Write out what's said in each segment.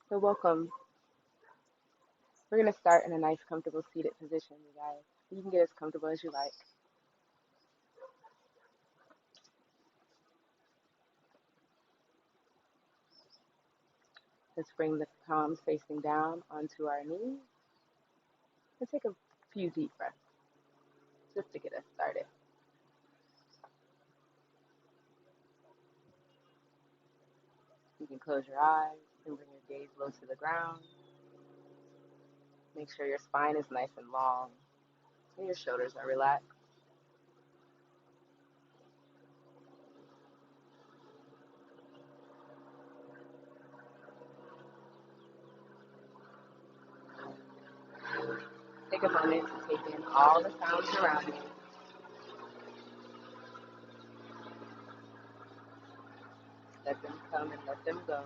So welcome. We're going to start in a nice, comfortable seated position, you guys. You can get as comfortable as you like. Let's bring the palms facing down onto our knees and take a few deep breaths just to get us started. You can close your eyes and bring your gaze low to the ground. Make sure your spine is nice and long and your shoulders are relaxed. Take a moment to take in all the sounds around you. Let them come and let them go.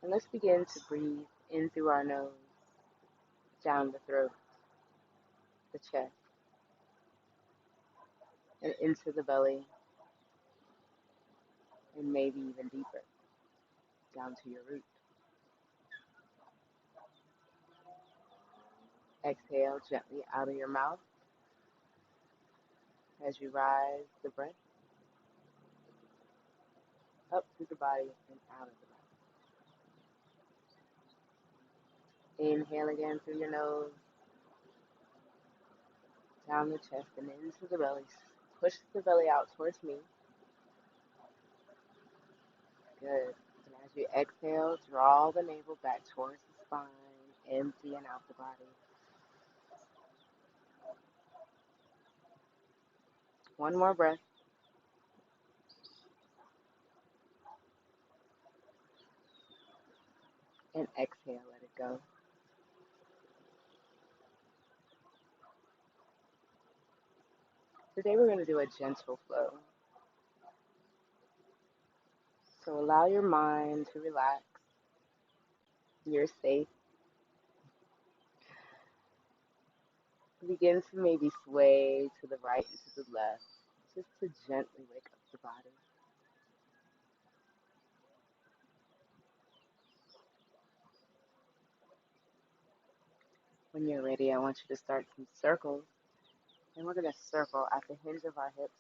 And let's begin to breathe in through our nose, down the throat, the chest, and into the belly, and maybe even deeper, down to your root. Exhale gently out of your mouth as you rise the breath up through the body and out of the body. Inhale again through your nose, down the chest and into the belly. Push the belly out towards me. Good. And as you exhale, draw the navel back towards the spine, emptying out the body. One more breath. And exhale, let it go. Today we're going to do a gentle flow. So allow your mind to relax. You're safe. Begin to maybe sway to the right and to the left, just to gently wake up the body. When you're ready, I want you to start some circles, and we're going to circle at the hinge of our hips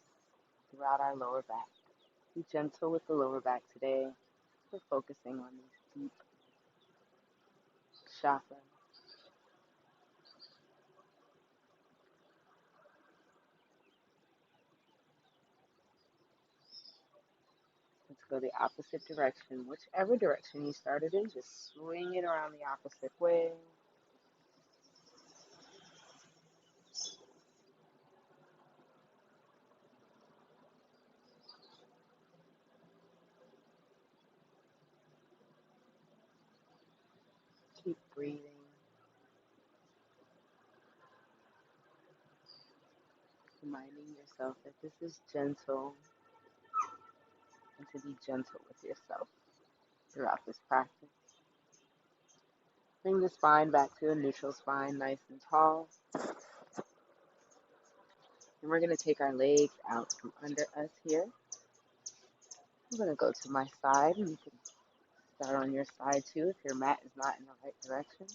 throughout our lower back. Be gentle with the lower back today. We're focusing on these deep chakras. Let's go the opposite direction. Whichever direction you started in, just swing it around the opposite way. Keep breathing, reminding yourself that this is gentle and to be gentle with yourself throughout this practice. Bring the spine back to a neutral spine, nice and tall. And we're going to take our legs out from under us here. I'm going to go to my side, and you can start on your side too if your mat is not in the right direction.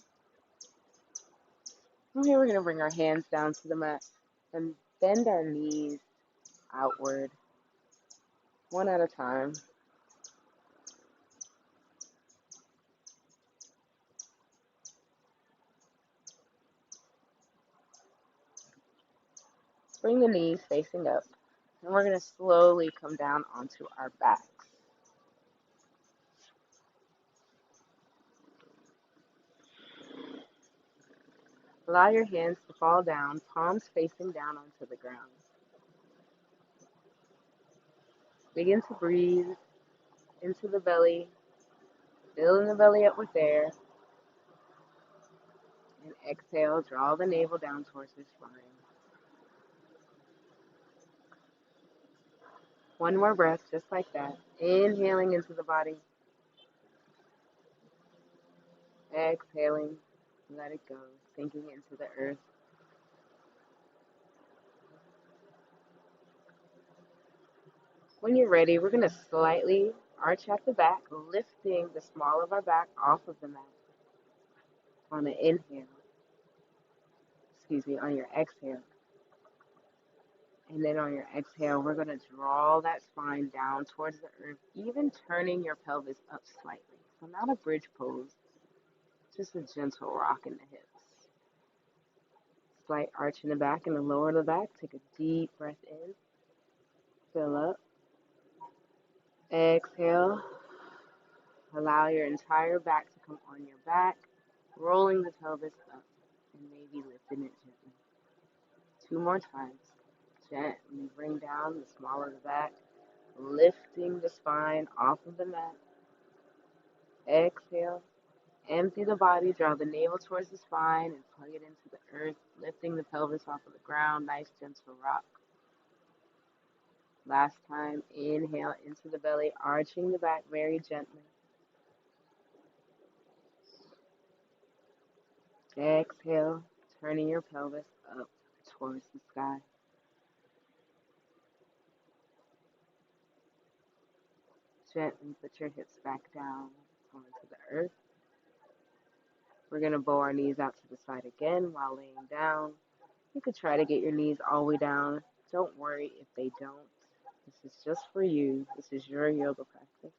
From here, we're going to bring our hands down to the mat and bend our knees outward, one at a time. Bring the knees facing up, and we're going to slowly come down onto our backs. Allow your hands to fall down, palms facing down onto the ground. Begin to breathe into the belly, filling the belly up with air. And exhale, draw the navel down towards the spine. One more breath, just like that. Inhaling into the body. Exhaling, let it go. sinking into the earth. When you're ready, we're going to slightly arch at the back, lifting the small of our back off of the mat on an inhale, on your exhale. And then on your exhale, we're going to draw that spine down towards the earth, even turning your pelvis up slightly. So not a bridge pose, just a gentle rock in the hips. Slight arch in the back and the lower of the back. Take a deep breath in. Fill up. Exhale. Allow your entire back to come on your back, rolling the pelvis up and maybe lifting it gently. 2 more times. Gently bring down the small of the back, lifting the spine off of the mat. Exhale. Empty the body, draw the navel towards the spine and plug it into the earth, lifting the pelvis off of the ground. Nice gentle rock. Last time, inhale into the belly, arching the back very gently. Exhale, turning your pelvis up towards the sky. Gently put your hips back down onto the earth. We're going to bow our knees out to the side again while laying down. You could try to get your knees all the way down. Don't worry if they don't. This is just for you. This is your yoga practice.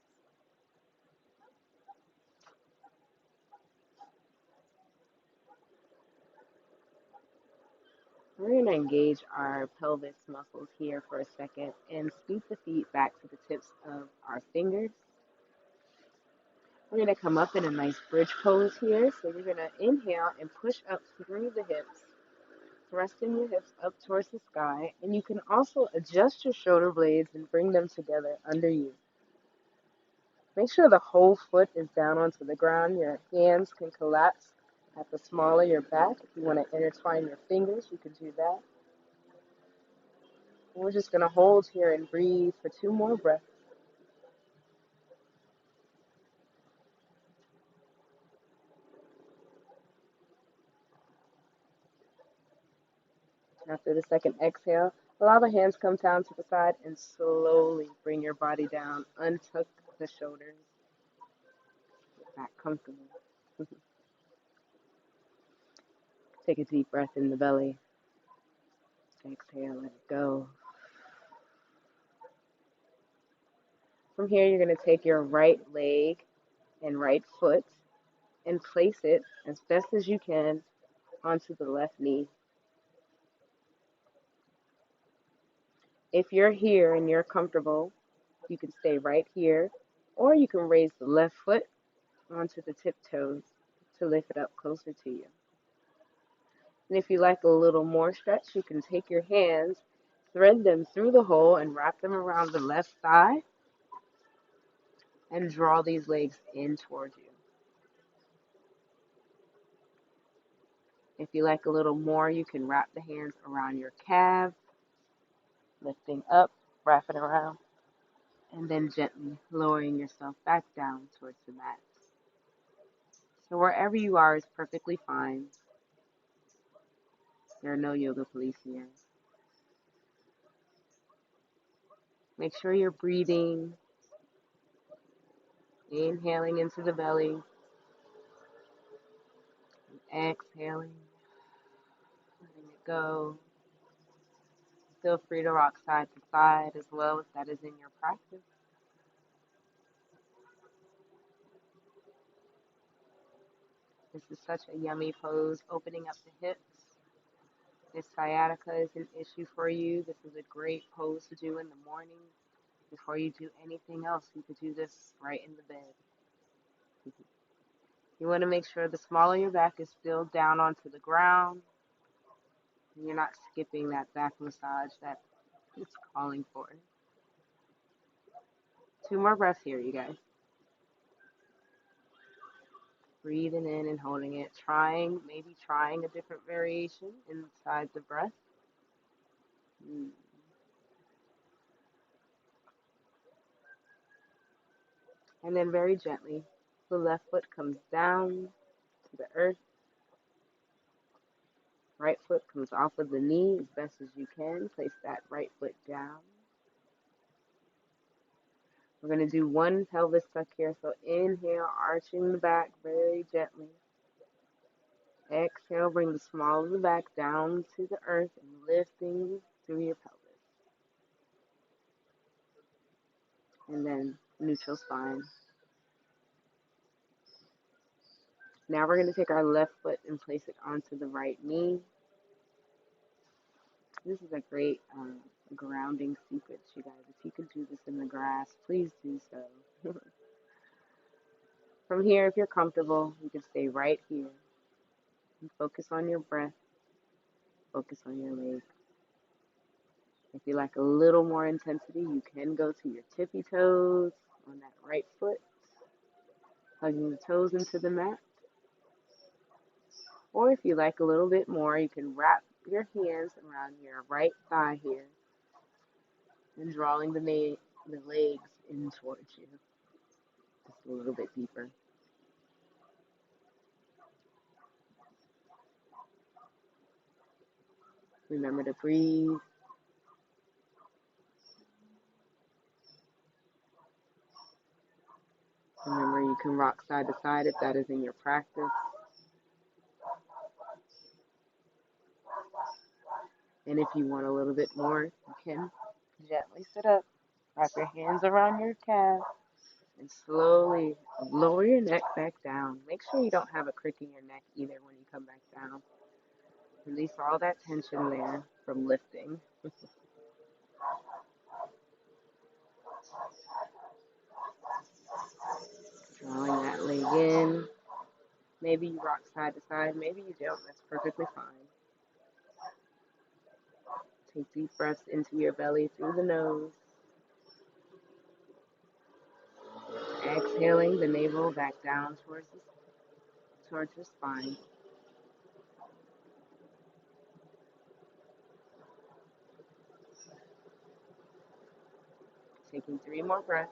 We're going to engage our pelvis muscles here for a second and scoop the feet back to the tips of our fingers. We're going to come up in a nice bridge pose here. So you're going to inhale and push up through the hips, thrusting your hips up towards the sky. And you can also adjust your shoulder blades and bring them together under you. Make sure the whole foot is down onto the ground. Your hands can collapse at the small of your back. If you want to intertwine your fingers, you can do that. And we're just going to hold here and breathe for 2 more breaths. After the second exhale, allow the hands come down to the side and slowly bring your body down. Untuck the shoulders. Get back comfortable. Take a deep breath in the belly. Exhale, let it go. From here, you're going to take your right leg and right foot and place it as best as you can onto the left knee. If you're here and you're comfortable, you can stay right here, or you can raise the left foot onto the tiptoes to lift it up closer to you. And if you like a little more stretch, you can take your hands, thread them through the hole, and wrap them around the left thigh and draw these legs in towards you. If you like a little more, you can wrap the hands around your calf, lifting up, wrap it around, and then gently lowering yourself back down towards the mat. So wherever you are is perfectly fine. There are no yoga police here. Make sure you're breathing, inhaling into the belly, exhaling, letting it go. Feel free to rock side to side as well if that is in your practice. This is such a yummy pose, opening up the hips. If sciatica is an issue for you, this is a great pose to do in the morning. Before you do anything else, you could do this right in the bed. You want to make sure the small of your back is still down onto the ground. And you're not skipping that back massage that it's calling for. 2 more breaths here, you guys. Breathing in and holding it. Maybe trying a different variation inside the breath. And then very gently, the left foot comes down to the earth. Right foot comes off of the knee as best as you can. Place that right foot down. We're going to do one pelvis tuck here. So inhale, arching the back very gently. Exhale, bring the small of the back down to the earth and lifting through your pelvis. And then neutral spine. Now we're going to take our left foot and place it onto the right knee. This is a great grounding sequence, you guys. If you could do this in the grass, please do so. From here, if you're comfortable, you can stay right here and focus on your breath, focus on your legs. If you like a little more intensity, you can go to your tippy toes on that right foot, hugging the toes into the mat. Or if you like a little bit more, you can wrap your hands around your right thigh here and drawing the legs in towards you, just a little bit deeper. Remember to breathe. Remember, you can rock side to side if that is in your practice. And if you want a little bit more, you can gently sit up, wrap your hands around your calf, and slowly lower your neck back down. Make sure you don't have a crick in your neck either when you come back down. Release all that tension there from lifting. Drawing that leg in. Maybe you rock side to side, maybe you don't. That's perfectly fine. Take deep breaths into your belly through the nose. Exhaling the navel back down towards your spine. Taking 3 more breaths.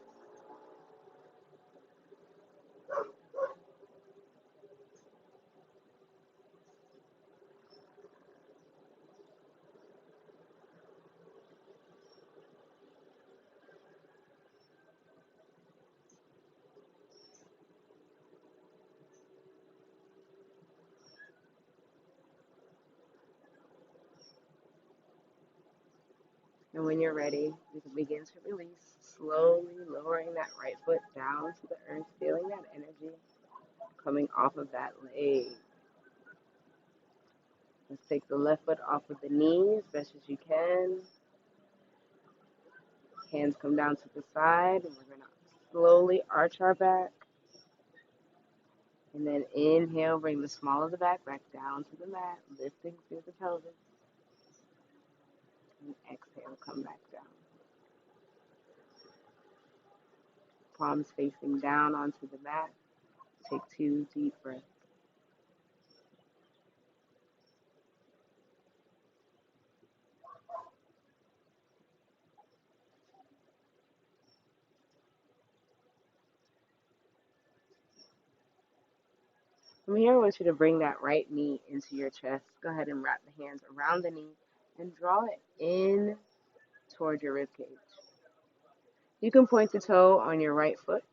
And when you're ready, you can begin to release, slowly lowering that right foot down to the earth, feeling that energy coming off of that leg. Let's take the left foot off of the knee as best as you can. Hands come down to the side, and we're going to slowly arch our back. And then inhale, bring the small of the back down to the mat, lifting through the pelvis. And exhale, come back down. Palms facing down onto the mat. Take 2 deep breaths. From here, I want you to bring that right knee into your chest. Go ahead and wrap the hands around the knee and draw it in toward your rib cage. You can point the toe on your right foot.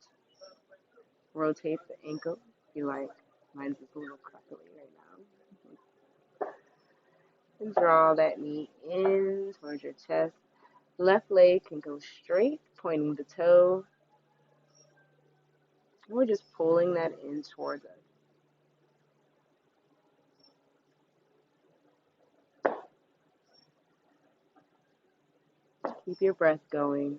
Rotate the ankle if you like. Mine's just a little crackly right now. And draw that knee in towards your chest. Left leg can go straight, pointing the toe. And we're just pulling that in towards us. Keep your breath going.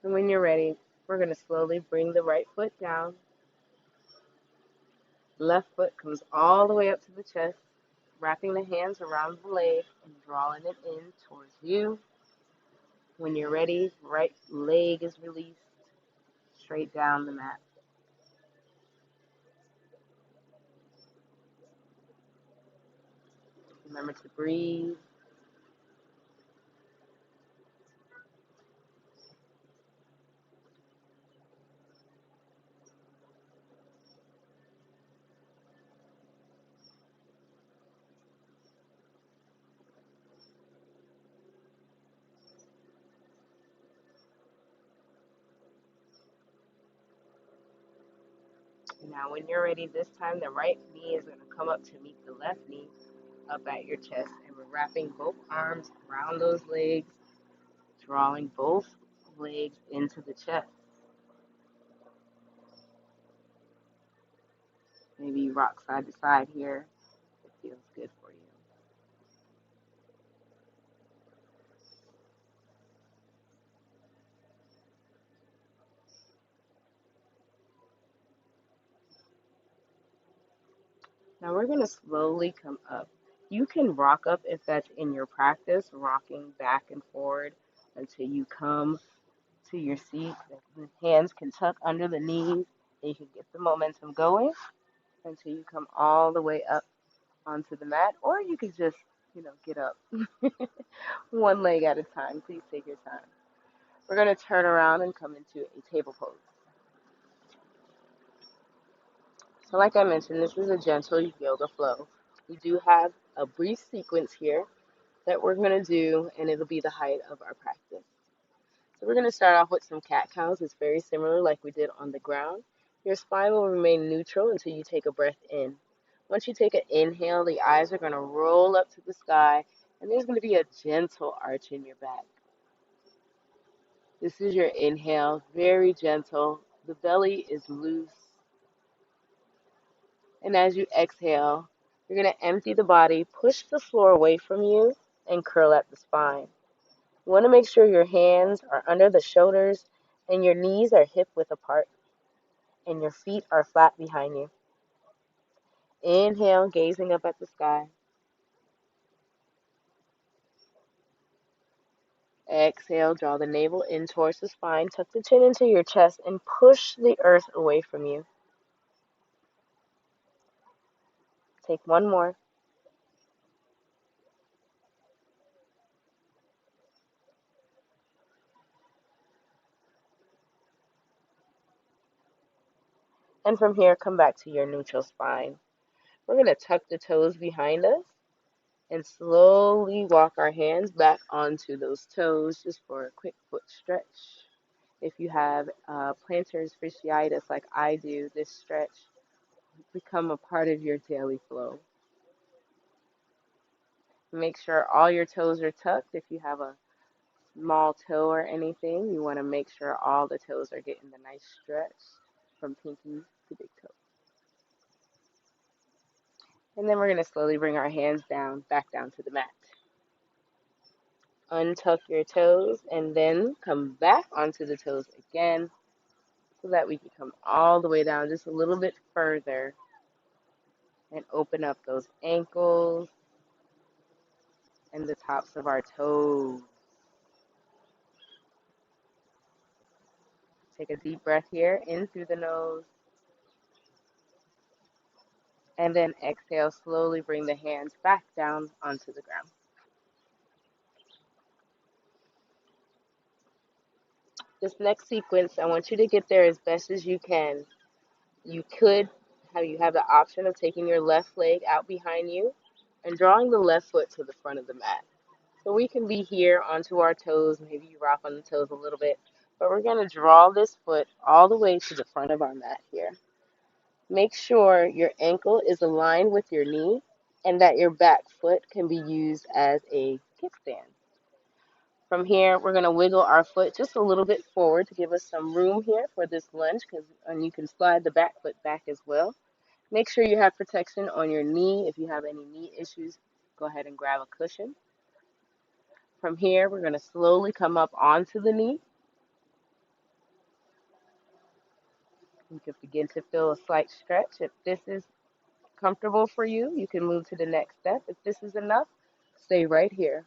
And when you're ready, we're going to slowly bring the right foot down. Left foot comes all the way up to the chest, wrapping the hands around the leg and drawing it in towards you. When you're ready, right leg is released straight down the mat. Remember to breathe. Now, when you're ready this time, the right knee is going to come up to meet the left knee up at your chest. And we're wrapping both arms around those legs, drawing both legs into the chest. Maybe you rock side to side here. It feels good for you. Now we're going to slowly come up. You can rock up if that's in your practice, rocking back and forward until you come to your seat. The hands can tuck under the knees and you can get the momentum going until you come all the way up onto the mat, or you could just, get up one leg at a time. Please take your time. We're going to turn around and come into a table pose. So like I mentioned, this is a gentle yoga flow. We do have a brief sequence here that we're going to do, and it'll be the height of our practice. So we're going to start off with some cat cows. It's very similar like we did on the ground. Your spine will remain neutral until you take a breath in. Once you take an inhale, the eyes are going to roll up to the sky, and there's going to be a gentle arch in your back. This is your inhale, very gentle. The belly is loose. And as you exhale, you're going to empty the body, push the floor away from you, and curl at the spine. You want to make sure your hands are under the shoulders and your knees are hip width apart and your feet are flat behind you. Inhale, gazing up at the sky. Exhale, draw the navel in towards the spine, tuck the chin into your chest, and push the earth away from you. Take one more. And from here, come back to your neutral spine. We're going to tuck the toes behind us and slowly walk our hands back onto those toes just for a quick foot stretch. If you have plantar fasciitis like I do, this stretch become a part of your daily flow. Make sure all your toes are tucked. If you have a small toe or anything, you want to make sure all the toes are getting the nice stretch from pinky to big toe. And then we're going to slowly bring our hands down, back down to the mat. Untuck your toes and then come back onto the toes again so that we can come all the way down just a little bit further and open up those ankles and the tops of our toes. Take a deep breath here, in through the nose, and then exhale, slowly bring the hands back down onto the ground. This next sequence, I want you to get there as best as you can. You have the option of taking your left leg out behind you and drawing the left foot to the front of the mat. So we can be here onto our toes, maybe you rock on the toes a little bit, but we're going to draw this foot all the way to the front of our mat here. Make sure your ankle is aligned with your knee and that your back foot can be used as a kickstand. From here, we're going to wiggle our foot just a little bit forward to give us some room here for this lunge, and you can slide the back foot back as well. Make sure you have protection on your knee. If you have any knee issues, go ahead and grab a cushion. From here, we're going to slowly come up onto the knee. You can begin to feel a slight stretch. If this is comfortable for you, you can move to the next step. If this is enough, stay right here.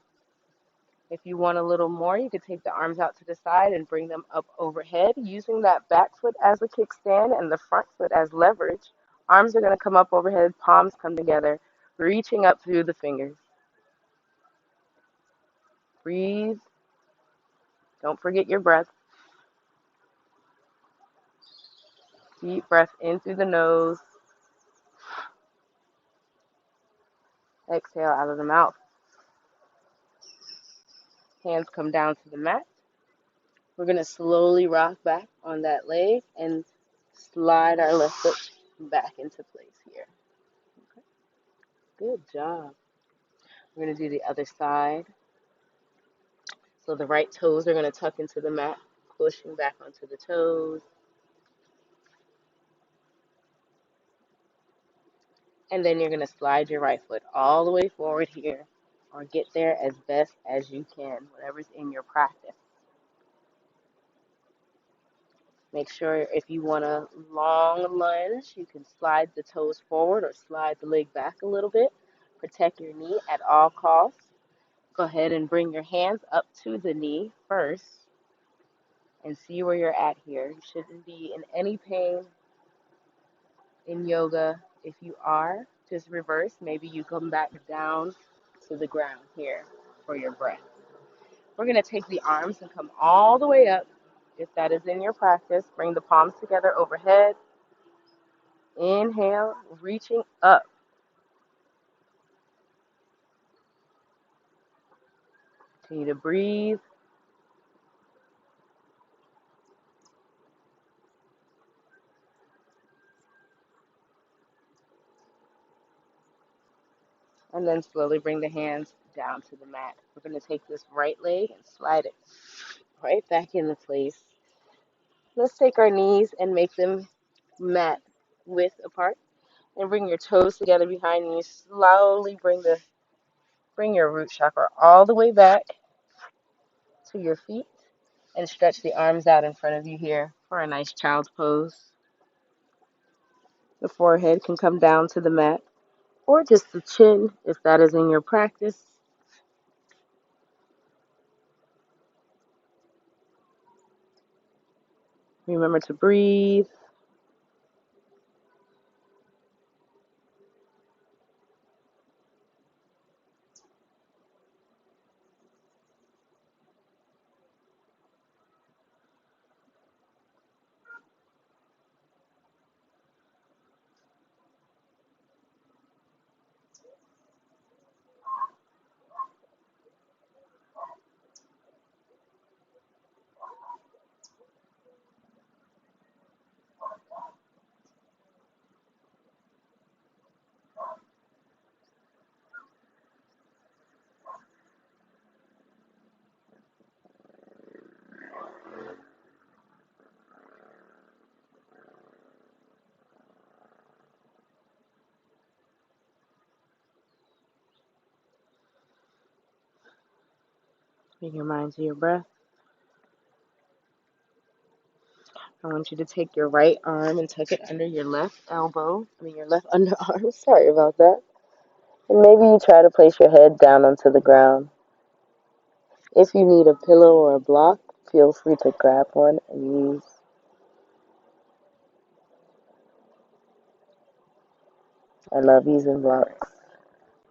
If you want a little more, you could take the arms out to the side and bring them up overhead, using that back foot as a kickstand and the front foot as leverage. Arms are going to come up overhead, palms come together, reaching up through the fingers. Breathe. Don't forget your breath. Deep breath in through the nose. Exhale out of the mouth. Hands come down to the mat. We're going to slowly rock back on that leg and slide our left foot back into place here. Okay. Good job. We're going to do the other side. So the right toes are going to tuck into the mat, pushing back onto the toes. And then you're going to slide your right foot all the way forward here, or get there as best as you can, whatever's in your practice. Make sure if you want a long lunge, you can slide the toes forward or slide the leg back a little bit. Protect your knee at all costs. Go ahead and bring your hands up to the knee first and see where you're at here. You shouldn't be in any pain in yoga. If you are, just reverse. Maybe you come back down to the ground here for your breath. We're going to take the arms and come all the way up. If that is in your practice, bring the palms together overhead. Inhale, reaching up. Continue to breathe. And then slowly bring the hands down to the mat. We're going to take this right leg and slide it right back into place. Let's take our knees and make them mat width apart. And bring your toes together behind you. Slowly bring your root chakra all the way back to your feet. And stretch the arms out in front of you here for a nice child's pose. The forehead can come down to the mat, or just the chin if that is in your practice. Remember to breathe. Bring your mind to your breath. I want you to take your right arm and tuck it under your left elbow. Your left underarm. Sorry about that. And maybe you try to place your head down onto the ground. If you need a pillow or a block, feel free to grab one and use. I love using blocks.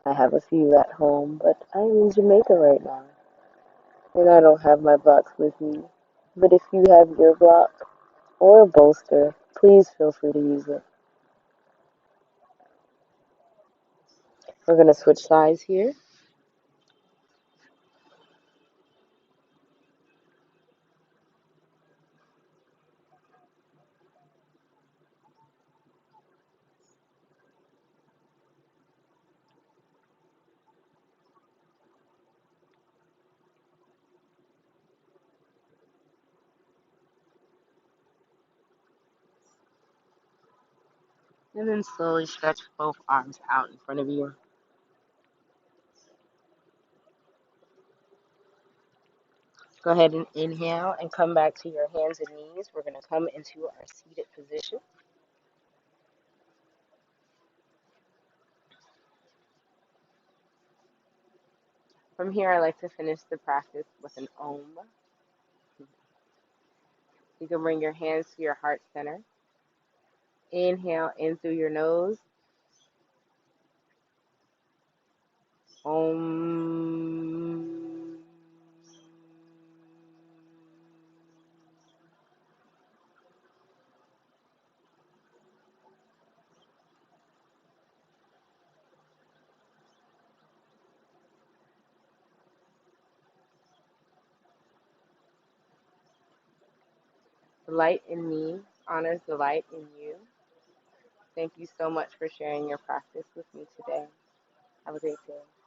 I have a few at home, but I'm in Jamaica right now, and I don't have my blocks with me. But if you have your block or a bolster, please feel free to use it. We're going to switch sides here. And then slowly stretch both arms out in front of you. Go ahead and inhale and come back to your hands and knees. We're going to come into our seated position. From here, I like to finish the practice with an Om. You can bring your hands to your heart center. Inhale in through your nose. Om. The light in me honors the light in you. Thank you so much for sharing your practice with me today. Have a great day.